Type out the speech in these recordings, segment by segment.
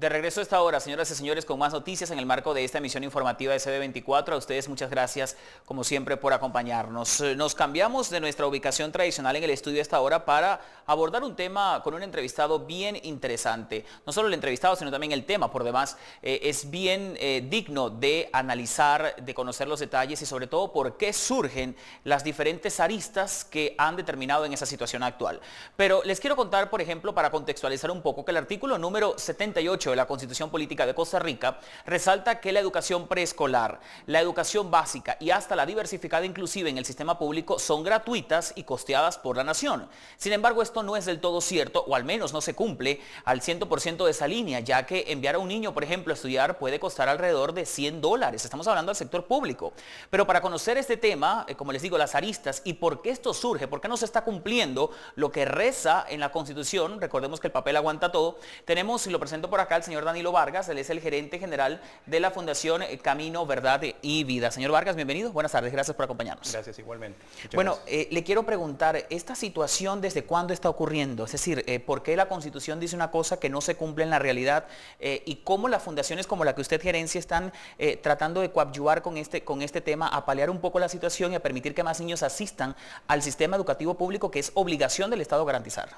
De regreso a esta hora, señoras y señores, con más noticias en el marco de esta emisión informativa de CB24. A ustedes muchas gracias, como siempre, por acompañarnos. Nos cambiamos de nuestra ubicación tradicional en el estudio a esta hora para abordar un tema con un entrevistado bien interesante. No solo el entrevistado, sino también el tema, por demás, es bien digno de analizar, de conocer los detalles y sobre todo por qué surgen las diferentes aristas que han determinado en esa situación actual. Pero les quiero contar, por ejemplo, para contextualizar un poco, que el artículo número 78 de la Constitución Política de Costa Rica resalta que la educación preescolar, la educación básica y hasta la diversificada inclusive en el sistema público son gratuitas y costeadas por la nación. Sin embargo, esto no es del todo cierto, o al menos no se cumple al 100% de esa línea, ya que enviar a un niño, por ejemplo, a estudiar puede costar alrededor de $100. Estamos hablando del sector público. Pero para conocer este tema, como les digo, las aristas y por qué esto surge, por qué no se está cumpliendo lo que reza en la Constitución, recordemos que el papel aguanta todo, tenemos, y lo presento por acá, al señor Danilo Vargas. Él es el gerente general de la Fundación Camino, Verdad y Vida. Señor Vargas, bienvenido. Buenas tardes, gracias por acompañarnos. Gracias, igualmente. Bueno, le quiero preguntar, ¿esta situación desde cuándo está ocurriendo? Es decir, ¿por qué la Constitución dice una cosa que no se cumple en la realidad? ¿Y cómo las fundaciones como la que usted gerencia están tratando de coadyuvar con este tema a paliar un poco la situación y a permitir que más niños asistan al sistema educativo público, que es obligación del Estado garantizar?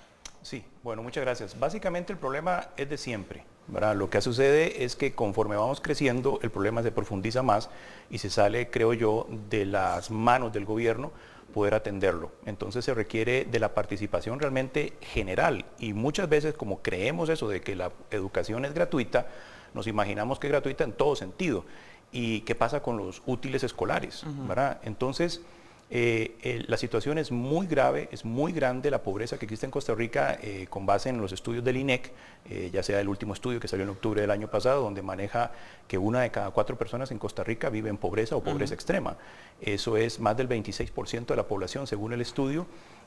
Sí, bueno, muchas gracias. Básicamente el problema es de siempre, ¿verdad? Lo que sucede es que conforme vamos creciendo, el problema se profundiza más y se sale, creo yo, de las manos del gobierno poder atenderlo. Entonces se requiere de la participación realmente general, y muchas veces, como creemos eso de que la educación es gratuita, nos imaginamos que es gratuita en todo sentido. ¿Y qué pasa con los útiles escolares? ¿Verdad? Entonces, la situación es muy grave, es muy grande la pobreza que existe en Costa Rica, con base en los estudios del INEC, ya sea el último estudio que salió en octubre del año pasado, donde maneja que 1 de cada 4 personas en Costa Rica vive en pobreza o pobreza extrema. Eso es más del 26% de la población según el estudio,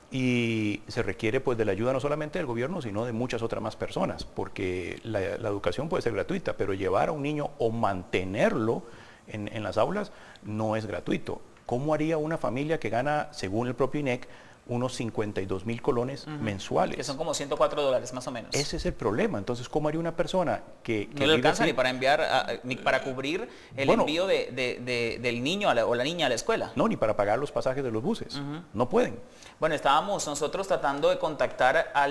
y se requiere pues de la ayuda no solamente del gobierno, sino de muchas otras más personas, porque la educación puede ser gratuita, pero llevar a un niño o mantenerlo en las aulas no es gratuito. ¿Cómo haría una familia que gana, según el propio INEC, unos 52,000 colones mensuales? Que son como $104 más o menos. Ese es el problema. Entonces, ¿cómo haría una persona que no le alcanza ni para enviar, ni para cubrir el envío del niño o la niña a la escuela? No, ni para pagar los pasajes de los buses. No pueden. Bueno, estábamos nosotros tratando de contactar a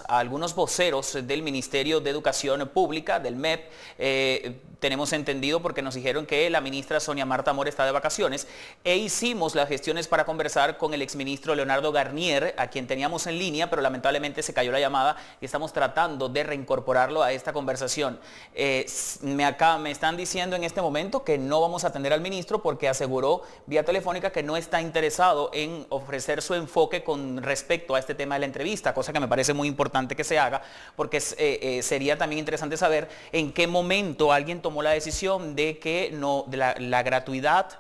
algunos voceros del Ministerio de Educación Pública, del MEP. Tenemos entendido, porque nos dijeron que la ministra Sonia Marta Mora está de vacaciones, e hicimos las gestiones para conversar con el exministro Leonardo Garnier, a quien teníamos en línea, pero lamentablemente se cayó la llamada y estamos tratando de reincorporarlo a esta conversación. Me están diciendo en este momento que no vamos a atender al ministro porque aseguró vía telefónica que no está interesado en ofrecer su enfoque con respecto a este tema de la entrevista, cosa que me parece muy importante que se haga, porque sería también interesante saber en qué momento alguien tomó la decisión de que la gratuidad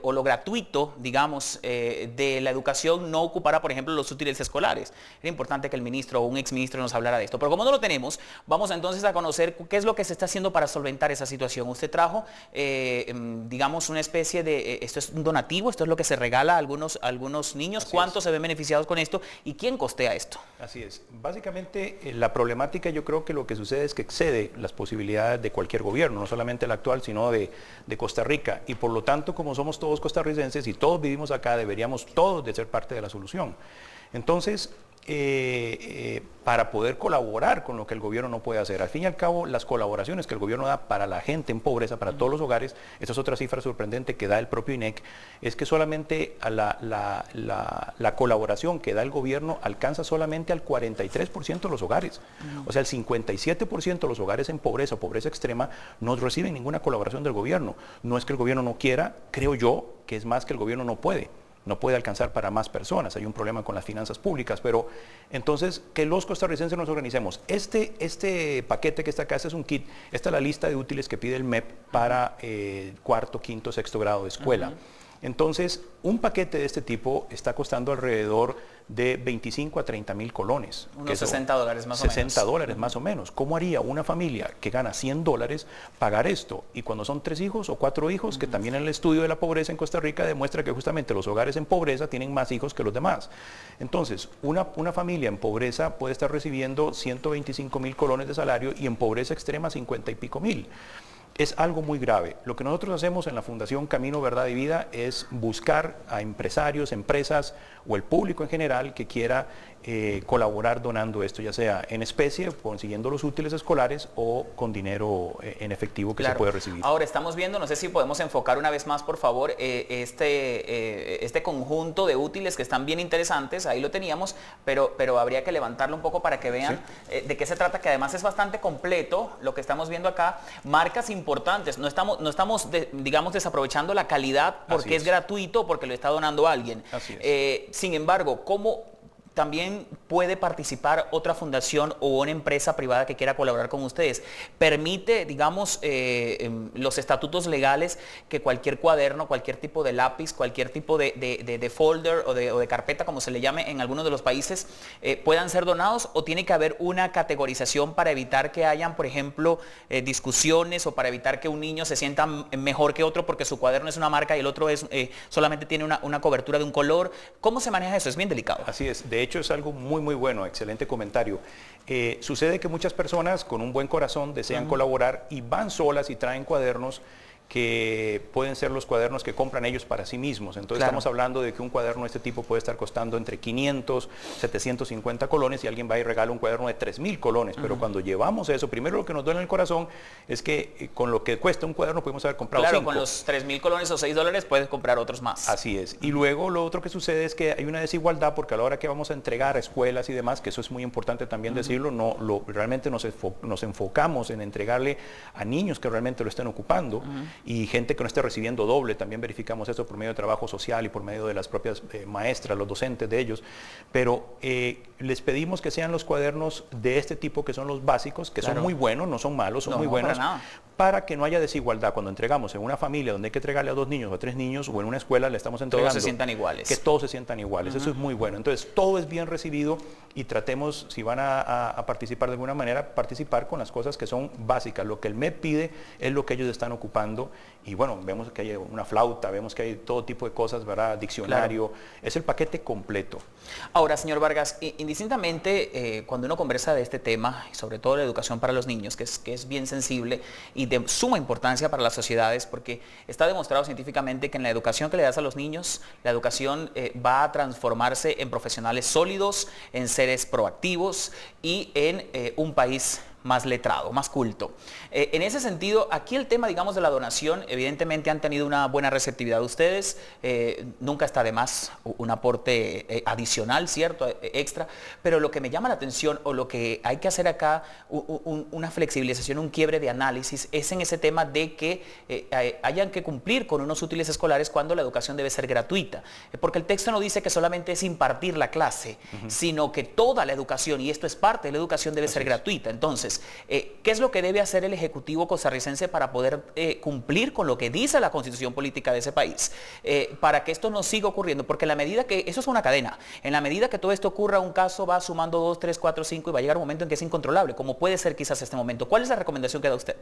o lo gratuito, digamos, de la educación no ocupará, por ejemplo, los útiles escolares. Era importante que el ministro o un exministro nos hablara de esto. Pero como no lo tenemos, vamos entonces a conocer qué es lo que se está haciendo para solventar esa situación. Usted trajo, digamos, una especie de, esto es un donativo, esto es lo que se regala a algunos niños. ¿Cuántos se ven beneficiados con esto y quién costea esto? Así es. Básicamente, la problemática, yo creo que lo que sucede es que excede las posibilidades de cualquier gobierno, no solamente el actual, sino de Costa Rica. Y por lo tanto, como somos todos costarricenses y todos vivimos acá, deberíamos todos de ser parte de la solución. Entonces, para poder colaborar con lo que el gobierno no puede hacer. Al fin y al cabo, las colaboraciones que el gobierno da para la gente en pobreza, para todos los hogares, esta es otra cifra sorprendente que da el propio INEC, es que solamente la colaboración que da el gobierno alcanza solamente al 43% de los hogares. O sea, el 57% de los hogares en pobreza o pobreza extrema no reciben ninguna colaboración del gobierno. No es que el gobierno no quiera, creo yo que es más que el gobierno no puede alcanzar para más personas, hay un problema con las finanzas públicas, pero entonces que los costarricenses nos organicemos. Este paquete que está acá, este es un kit, esta es la lista de útiles que pide el MEP para cuarto, quinto, sexto grado de escuela. Entonces, un paquete de este tipo está costando alrededor de 25 a 30 mil colones. Unos $60 más o menos. 60 dólares más o menos. ¿Cómo haría una familia que gana 100 dólares pagar esto? Y cuando son 3 hijos o 4 hijos, que también en el estudio de la pobreza en Costa Rica demuestra que justamente los hogares en pobreza tienen más hijos que los demás. Entonces, una familia en pobreza puede estar recibiendo 125 mil colones de salario y en pobreza extrema 50 y pico mil. Es algo muy grave. Lo que nosotros hacemos en la Fundación Camino, Verdad y Vida es buscar a empresarios, empresas o el público en general que quiera colaborar donando esto, ya sea en especie, consiguiendo los útiles escolares o con dinero en efectivo que se puede recibir. Ahora estamos viendo, no sé si podemos enfocar una vez más, por favor, este conjunto de útiles que están bien interesantes, ahí lo teníamos, pero habría que levantarlo un poco para que vean de qué se trata, que además es bastante completo lo que estamos viendo acá, marcas importantes, no estamos digamos, desaprovechando la calidad porque es gratuito, porque lo está donando alguien. Así es. Sin embargo, ¿cómo también puede participar otra fundación o una empresa privada que quiera colaborar con ustedes? ¿Permite, digamos, los estatutos legales que cualquier cuaderno, cualquier tipo de lápiz, cualquier tipo de folder o de carpeta, como se le llame en algunos de los países, puedan ser donados, o tiene que haber una categorización para evitar que hayan, por ejemplo, discusiones, o para evitar que un niño se sienta mejor que otro porque su cuaderno es una marca y el otro solamente tiene una cobertura de un color? ¿Cómo se maneja eso? Es bien delicado. Así es. De hecho, es algo muy, muy bueno. Excelente comentario. Sucede que muchas personas con un buen corazón desean colaborar y van solas y traen cuadernos que pueden ser los cuadernos que compran ellos para sí mismos. Entonces estamos hablando de que un cuaderno de este tipo puede estar costando entre 500, 750 colones y alguien va y regala un cuaderno de 3,000 colones. Pero cuando llevamos eso, primero lo que nos duele en el corazón es que con lo que cuesta un cuaderno podemos haber comprado 5. Con los 3,000 colones o $6 puedes comprar otros más. Así es. Y luego lo otro que sucede es que hay una desigualdad porque a la hora que vamos a entregar a escuelas y demás, que eso es muy importante también decirlo, realmente nos enfocamos en entregarle a niños que realmente lo estén ocupando. Y gente que no esté recibiendo doble, también verificamos eso por medio de trabajo social y por medio de las propias maestras, los docentes de ellos, pero les pedimos que sean los cuadernos de este tipo, que son los básicos, que son muy buenos, no son malos, son muy buenos, para que no haya desigualdad. Cuando entregamos en una familia donde hay que entregarle a 2 niños o a 3 niños, o en una escuela le estamos entregando, todos se sientan iguales. Que todos se sientan iguales, eso es muy bueno. Entonces, todo es bien recibido y tratemos, si van a participar de alguna manera, participar con las cosas que son básicas. Lo que el MEP pide es lo que ellos están ocupando. Y bueno, vemos que hay una flauta, vemos que hay todo tipo de cosas, ¿verdad? Diccionario, es el paquete completo. Ahora, señor Vargas, indistintamente cuando uno conversa de este tema, y sobre todo la educación para los niños, que es bien sensible y de suma importancia para las sociedades, porque está demostrado científicamente que en la educación que le das a los niños, la educación va a transformarse en profesionales sólidos, en seres proactivos y en un país más letrado, más culto. En ese sentido, aquí el tema, digamos, de la donación, evidentemente han tenido una buena receptividad de ustedes, nunca está de más un aporte adicional, ¿cierto?, extra, pero lo que me llama la atención, o lo que hay que hacer acá, una flexibilización, un quiebre de análisis, es en ese tema de que hayan que cumplir con unos útiles escolares cuando la educación debe ser gratuita, porque el texto no dice que solamente es impartir la clase, sino que toda la educación, y esto es parte de la educación, debe ser gratuita. Entonces, ¿qué es lo que debe hacer el Ejecutivo costarricense para poder cumplir con lo que dice la Constitución Política de ese país? Para que esto no siga ocurriendo, porque en la medida que, eso es una cadena, en la medida que todo esto ocurra, un caso va sumando 2, 3, 4, 5 y va a llegar un momento en que es incontrolable, como puede ser quizás este momento. ¿Cuál es la recomendación que da usted?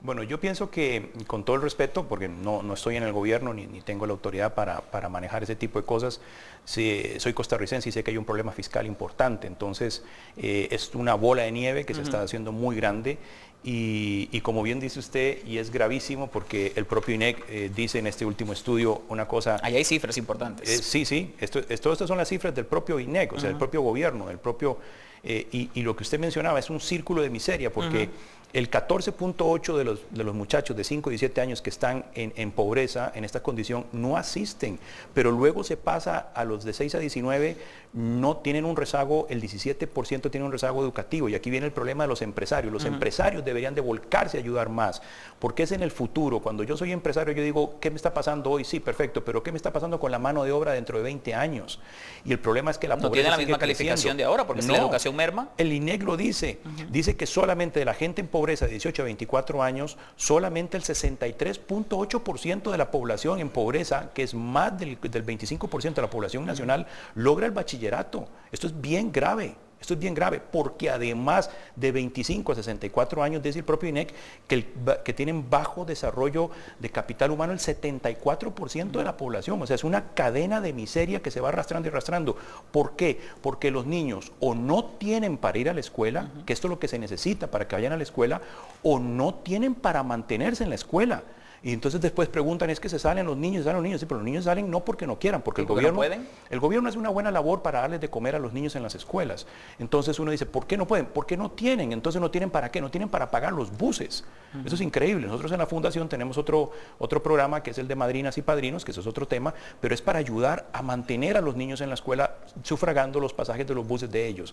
Bueno, yo pienso que, con todo el respeto, porque no estoy en el gobierno ni tengo la autoridad para manejar ese tipo de cosas, soy costarricense y sé que hay un problema fiscal importante, entonces es una bola de nieve que se está haciendo muy grande y como bien dice usted, y es gravísimo porque el propio INEC dice en este último estudio una cosa... Ahí hay cifras importantes. Sí, estas son las cifras del propio INEC, o sea, del propio gobierno, del propio... y lo que usted mencionaba es un círculo de miseria porque... El 14.8 de los muchachos de 5 y 17 años que están en pobreza, en esta condición, no asisten, pero luego se pasa a los de 6 a 19, no tienen un rezago, el 17% tiene un rezago educativo, y aquí viene el problema de los empresarios. Los empresarios deberían de volcarse a ayudar más, porque es en el futuro. Cuando yo soy empresario, yo digo, ¿qué me está pasando hoy? Sí, perfecto, pero ¿qué me está pasando con la mano de obra dentro de 20 años? Y el problema es que la pobreza no tiene la misma sigue calificación creciendo. de ahora, porque si la educación merma. El INEC lo dice, dice que solamente de la gente en pobreza pobreza de 18 a 24 años, solamente el 63.8% de la población en pobreza, que es más del 25% de la población nacional, logra el bachillerato. Esto es bien grave. Esto es bien grave, porque además de 25 a 64 años, dice el propio INEC, que tienen bajo desarrollo de capital humano el 74% de la población. O sea, es una cadena de miseria que se va arrastrando y arrastrando. ¿Por qué? Porque los niños o no tienen para ir a la escuela, que esto es lo que se necesita para que vayan a la escuela, o no tienen para mantenerse en la escuela. Y entonces después preguntan, es que se salen los niños, sí, pero los niños salen no porque no quieran, porque el gobierno hace una buena labor para darles de comer a los niños en las escuelas. Entonces uno dice, ¿por qué no pueden? Porque no tienen. Entonces no tienen para qué, no tienen para pagar los buses. Eso es increíble. Nosotros en la fundación tenemos otro programa que es el de madrinas y padrinos, que eso es otro tema, pero es para ayudar a mantener a los niños en la escuela sufragando los pasajes de los buses de ellos.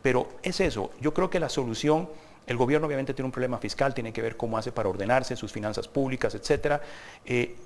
Pero es eso, yo creo que la solución... El gobierno obviamente tiene un problema fiscal, tiene que ver cómo hace para ordenarse, sus finanzas públicas, etcétera.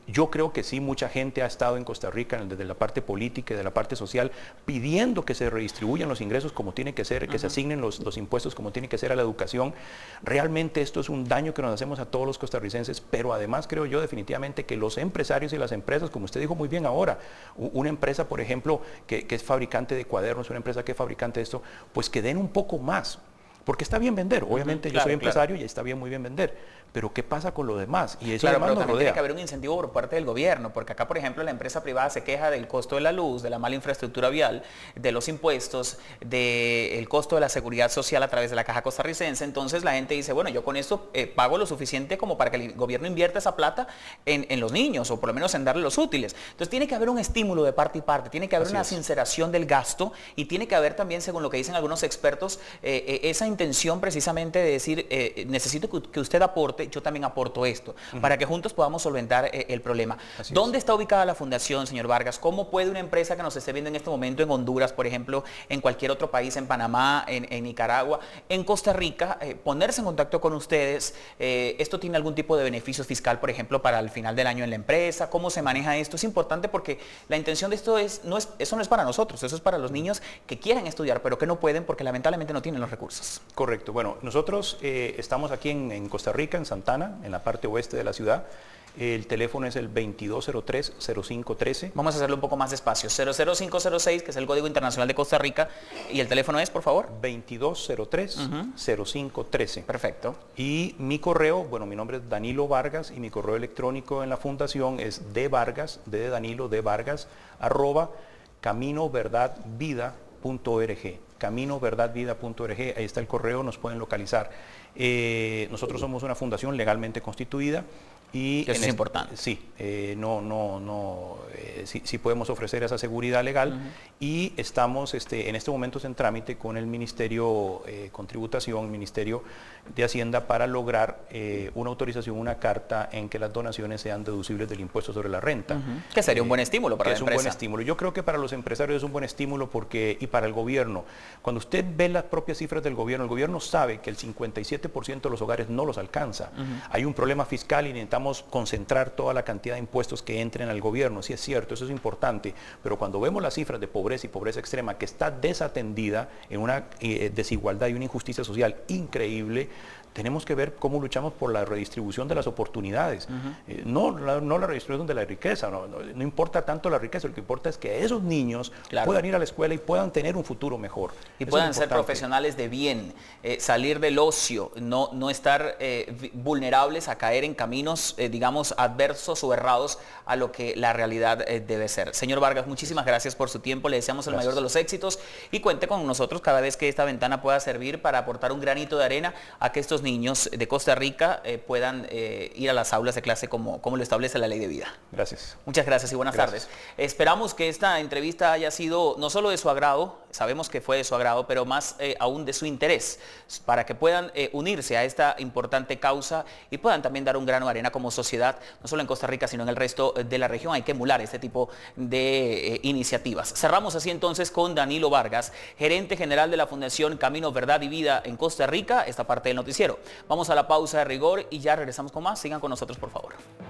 Yo creo que sí, mucha gente ha estado en Costa Rica desde la parte política y de la parte social pidiendo que se redistribuyan los ingresos como tiene que ser, que se asignen los impuestos como tiene que ser a la educación. Realmente esto es un daño que nos hacemos a todos los costarricenses, pero además creo yo definitivamente que los empresarios y las empresas, como usted dijo muy bien ahora, una empresa, por ejemplo, que es fabricante de cuadernos, una empresa que es fabricante de esto, pues que den un poco más. Porque está bien vender, obviamente yo soy empresario y está bien, muy bien vender, pero ¿qué pasa con lo demás? Y eso pero también tiene que haber un incentivo por parte del gobierno, porque acá, por ejemplo, la empresa privada se queja del costo de la luz, de la mala infraestructura vial, de los impuestos, del costo de la seguridad social a través de la Caja Costarricense. Entonces la gente dice, bueno, yo con esto pago lo suficiente como para que el gobierno invierta esa plata en los niños, o por lo menos en darle los útiles. Entonces tiene que haber un estímulo de parte y parte, tiene que haber una sinceración del gasto, y tiene que haber también, según lo que dicen algunos expertos, esa intención precisamente de decir, necesito que usted aporte, yo también aporto esto, para que juntos podamos solventar el problema. ¿Dónde está ubicada la fundación, señor Vargas? ¿Cómo puede una empresa que nos esté viendo en este momento en Honduras, por ejemplo, en cualquier otro país, en Panamá, en Nicaragua, en Costa Rica, ponerse en contacto con ustedes? ¿Esto tiene algún tipo de beneficio fiscal, por ejemplo, para el final del año en la empresa? ¿Cómo se maneja esto? Es importante porque la intención de esto eso no es para nosotros, eso es para los niños que quieren estudiar, pero que no pueden porque lamentablemente no tienen los recursos. Correcto. Bueno, nosotros estamos aquí en Costa Rica, en Santana, en la parte oeste de la ciudad. El teléfono es el 2203-0513. Vamos a hacerlo un poco más despacio. 00506, que es el Código Internacional de Costa Rica. ¿Y el teléfono es, por favor? 2203-0513. Perfecto. Y mi correo, bueno, mi nombre es Danilo Vargas y mi correo electrónico en la fundación es dvargas, de Danilo, dvargas, @caminoverdadvida.org. caminoverdadvida.org, ahí está el correo, nos pueden localizar. Nosotros somos una fundación legalmente constituida y eso es importante. Sí, sí podemos ofrecer esa seguridad legal y estamos en este momento en trámite con el Ministerio con Tributación, Ministerio de Hacienda, para lograr una autorización, una carta en que las donaciones sean deducibles del impuesto sobre la renta. Que sería un buen estímulo para la empresa. Es un buen estímulo. Yo creo que para los empresarios es un buen estímulo y para el gobierno. Cuando usted ve las propias cifras del gobierno, el gobierno sabe que el 57% de los hogares no los alcanza. Hay un problema fiscal y necesitamos concentrar toda la cantidad de impuestos que entren al gobierno. Sí es cierto, eso es importante, pero cuando vemos las cifras de pobreza y pobreza extrema que está desatendida en una desigualdad y una injusticia social increíble, tenemos que ver cómo luchamos por la redistribución de las oportunidades. No la redistribución de la riqueza, no importa tanto la riqueza, lo que importa es que esos niños puedan ir a la escuela y puedan tener un futuro mejor. Y puedan ser profesionales de bien, salir del ocio, no estar vulnerables a caer en caminos, digamos, adversos o errados a lo que la realidad debe ser. Señor Vargas, muchísimas gracias por su tiempo, le deseamos el mayor de los éxitos y cuente con nosotros cada vez que esta ventana pueda servir para aportar un granito de arena a que estos niños de Costa Rica puedan ir a las aulas de clase como lo establece la Ley de Vida. Gracias. Muchas gracias y buenas tardes. Esperamos que esta entrevista haya sido no solo de su agrado, sabemos que fue de su agrado, pero más aún de su interés, para que puedan unirse a esta importante causa y puedan también dar un grano de arena como sociedad, no solo en Costa Rica, sino en el resto de la región. Hay que emular este tipo de iniciativas. Cerramos así entonces con Danilo Vargas, gerente general de la Fundación Camino, Verdad y Vida en Costa Rica, esta parte del noticiero. Vamos a la pausa de rigor y ya regresamos con más. Sigan con nosotros, por favor.